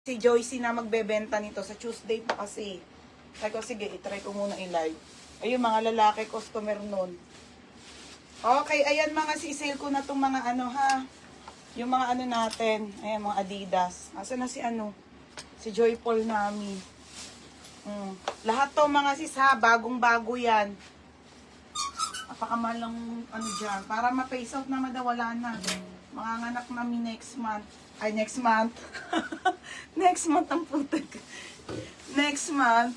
Si Joycey na magbebenta nito sa Tuesday pa kasi. Sabi ko, sige, itry ko muna i-live. Ayun, mga lalaki customer nun. Okay, ayan mga sisale ko na itong mga ano ha. Yung mga ano natin. Ayan, mga Adidas. Asa na si ano? Si Joy Paul namin. Lahat to mga sis ha, bagong-bago yan. Napakamalang ano dyan. Para ma-face out na madawala na. Mga anak namin next month. Ay, next month. Next month ang putik. Next month.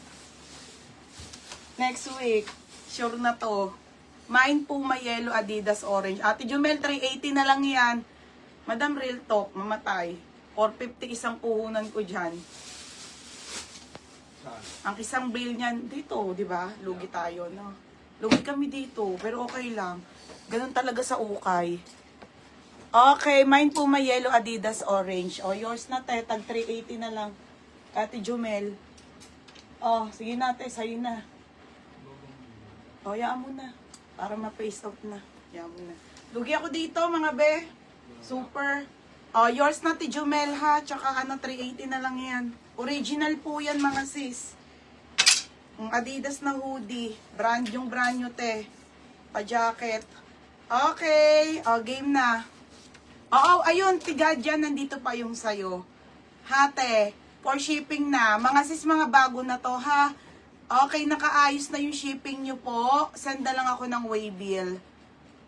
Next week. Sure na to. Mine Puma Yellow Adidas Orange. Ate Jumel, 380 na lang yan. Madam Real Talk, mamatay. 450 isang puhunan ko dyan. Ang isang bill niyan dito, di ba? Lugi tayo, no? Lugi kami dito, pero okay lang. Ganun talaga sa ukay. Okay, mine Puma Yellow Adidas Orange. O, yours na te, tag 380 na lang. Ate Jumel. Oh, sige na te, sa'yo na. O, yaan mo na. Para ma-face out na. Yaan mo na. Lugi ako dito, mga be. Super. O, yours na te Jumel ha. Tsaka ano, 380 na lang yan. Original po yan, mga sis. Ang Adidas na hoodie. Brand new te. Pa-jacket. Okay. O, game na. Oo, ayun, tiga dyan, nandito pa yung sayo. Hate, for shipping na. Mga sis, mga bago na to, ha? Okay, nakaayos na yung shipping nyo po. Send na lang ako ng waybill.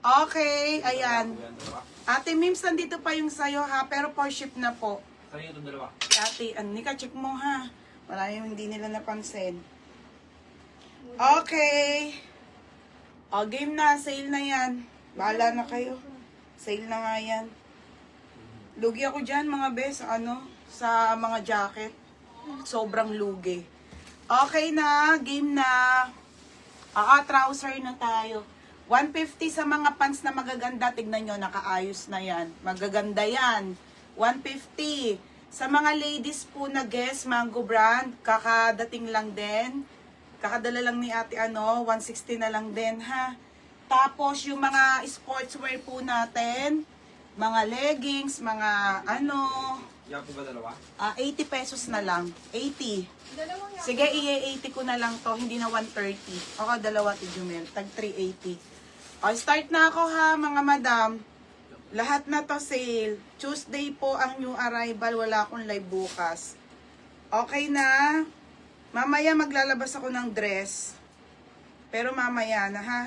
Okay, ayan. Ate Mims, nandito pa yung sayo, ha? Pero for ship na po. Sa'yo itong dalawa. Ate, Anika, check mo, ha? Wala yung hindi nila napansin. Okay. O, game na. Sale na yan. Bahala na kayo. Sale na nga yan. Lugi ako dyan mga bes, sa mga jacket. Sobrang lugi. Okay na, game na. Trouser na tayo. 150 sa mga pants na magaganda. Tignan nyo, nakaayos na yan. Magaganda yan. 150. Sa mga ladies po na Guess, Mango brand, kakadating lang din. Kakadala lang ni ate 160 na lang din ha. Tapos yung mga sportswear po natin, mga leggings, mga Yan po ba dalawa? 80 pesos na lang. 80. Sige, i-80 ko na lang to, hindi na 130. Ako, dalawa ti Jumel, tag 380. O, start na ako ha, mga madam. Lahat na to sale. Tuesday po ang new arrival, wala akong live bukas. Okay na. Mamaya maglalabas ako ng dress. Pero mamaya na ha.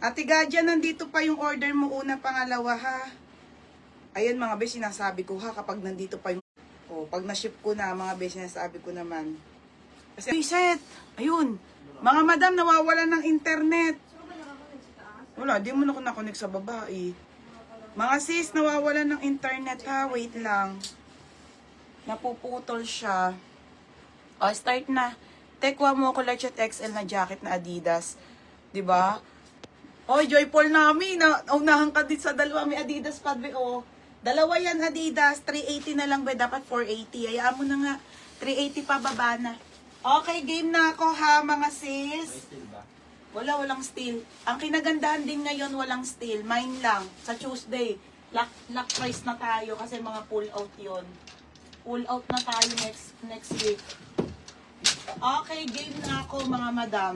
Ate Gadya, nandito pa yung order mo una, pangalawa ha. Ayun mga bes, sinasabi ko ha, kapag nandito pa yung... pag na-ship ko na, mga bes, sinasabi ko naman. Kasi, reset! Ayun! Mga madam, nawawala ng internet. Wala, di mo na ako nakonect sa babae. Mga sis, nawawala ng internet ha, wait lang. Napuputol siya. O, start na. Tekwa mo ko Lechet XL na jacket na Adidas. 'Di ba? Oy, Joy Paul namin. Unahan ka din sa dalawa. May Adidas pa, be. Oh. Dalawa yan Adidas. 380 na lang, be. Dapat 480. Hayaan mo na nga. 380 pa, baba na. Okay, game na ako, ha, mga sis. May steel ba? Walang steel. Ang kinagandahan din ngayon, walang steel. Mine lang. Sa Tuesday. Lock price na tayo kasi mga pull out yon. Pull out na tayo next week. Okay, game na ako, mga madam.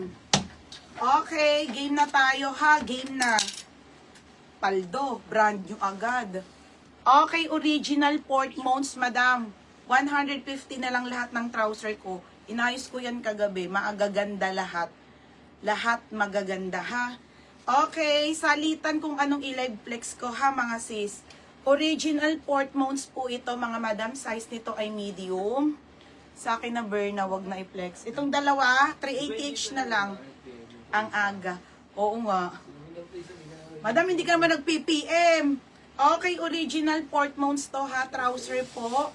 Okay, game na tayo ha. Game na. Paldo, brand new agad. Okay, original port mounts, madam. 150 na lang lahat ng trouser ko. Inayos ko yan kagabi. Maagaganda lahat. Lahat magaganda ha. Okay, salitan kung anong i-live flex ko ha, mga sis. Original port mounts po ito, mga madam. Size nito ay medium. Sa akin na Berna, wag na i-flex. Itong dalawa, 380 each na lang. Ang aga. Oo nga. Madam, hindi ka naman nag-PPM. Okay, original port mounts to ha. Trouser po.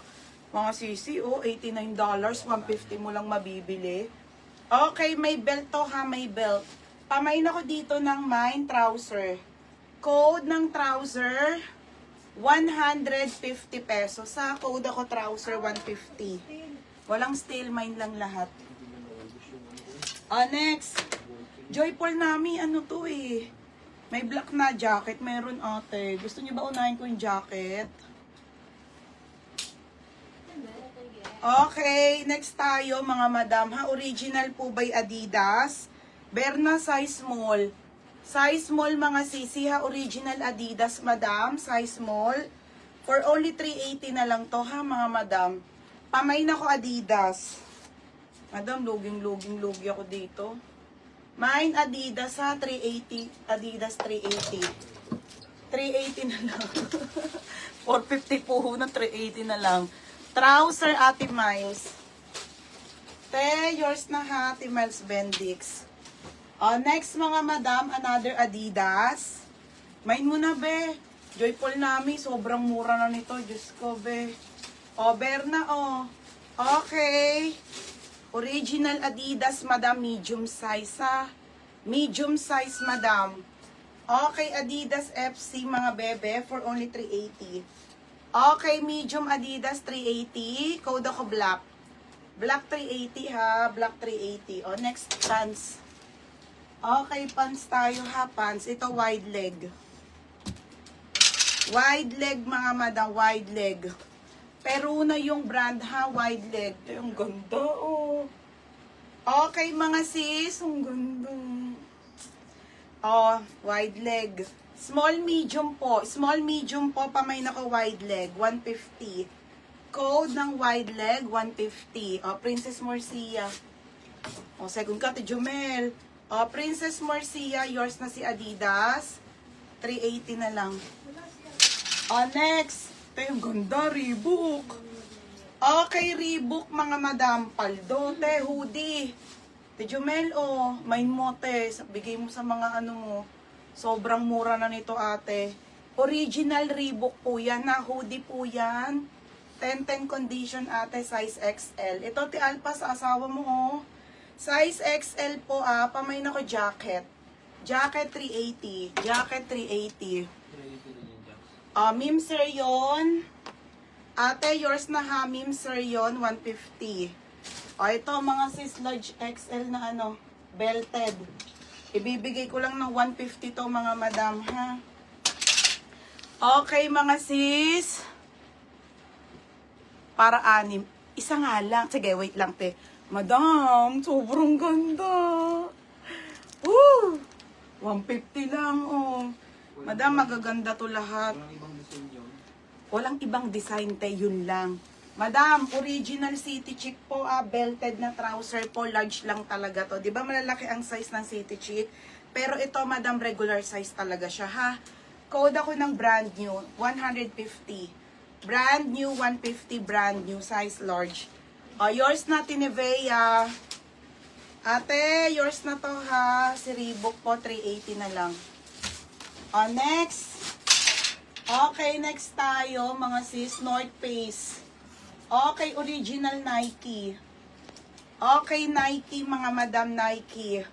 Mga sisi, $89. 150 mo lang mabibili. Okay, may belt to ha. May belt. Pamain ako dito ng mine trouser. Code ng trouser, 150 pesos. Sa code ako trouser, 150. Walang steel, mine lang lahat. Next. Joy Paul nami, ano to eh. May black na jacket, meron ate. Gusto niyo ba unahin ko yung jacket? Okay, next tayo mga madam ha. Original po by Adidas. Berna size small. Size small mga sisi ha. Original Adidas madam. Size small. For only 380 na lang to ha mga madam. Pamay na ko Adidas. Madam, lugi ako dito. Mine Adidas ha. 380. Adidas 380. 380 na lang. 450 po na 380 na lang. Trouser, Ate Miles. Te, yours na ha, Ate Miles Bendix. Next mga madam, another Adidas. Main mo na, be. Joyful Nami, sobrang mura na nito. Diyos ko, be. Berna, Okay. Original Adidas, madam, medium size, ha. Medium size, madam. Okay, Adidas FC, mga bebe, for only 380. Okay, medium Adidas 380. Code ako black. Black 380 ha. Black 380. Next pants. Okay, pants tayo ha. Pants. Ito wide leg. Wide leg mga madam. Wide leg. Pero na yung brand ha. Wide leg. Ito yung ganda Okay mga sis. Ang ganda. Wide leg. Small, medium po. Small, medium po. Pamay na ko wide leg. 150. Code ng wide leg, 150. Princess Morcia. Second ka, Jumel. Princess Morcia, yours na si Adidas. 380 na lang. Next. Ito yung ganda, Reebok. Okay, Reebok, mga madam. Paldote, hoodie. Jumel, main mo, te. Bigay mo sa mga ano mo. Sobrang mura na nito, ate. Original Reebok po yan. Hoodie po yan. 10-10 condition, ate. Size XL. Ito, ti Alpa, sa asawa mo, Size XL po, pamay na ko jacket. Jacket 380. Jacket 380. Mimsir yon. Ate, yours na ha. Mimsir yon, 150. Ito, mga sis large XL na belted. Ibibigay ko lang ng 150 to mga madam ha. Okay mga sis. Para 6. Isa nga lang. Sige, wait lang te. Madam, sobrang ganda. Woo! 150 lang Madam, magaganda to lahat. Walang ibang design yun. Walang ibang design te, yun lang. Madam, original City Chic po, belted na trouser po, large lang talaga to. 'Di ba malalaki ang size ng City Chic? Pero ito, madam, regular size talaga siya, ha? Code ako ng brand new, 150. Brand new, 150, brand new, size large. Yours na, Tinevea. Ate, yours na to, ha? Si Reebok po, 380 na lang. Next. Okay, next tayo, mga sis, North Face. Okay, original Nike. Okay, Nike, mga madam, Nike.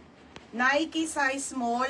Nike size small.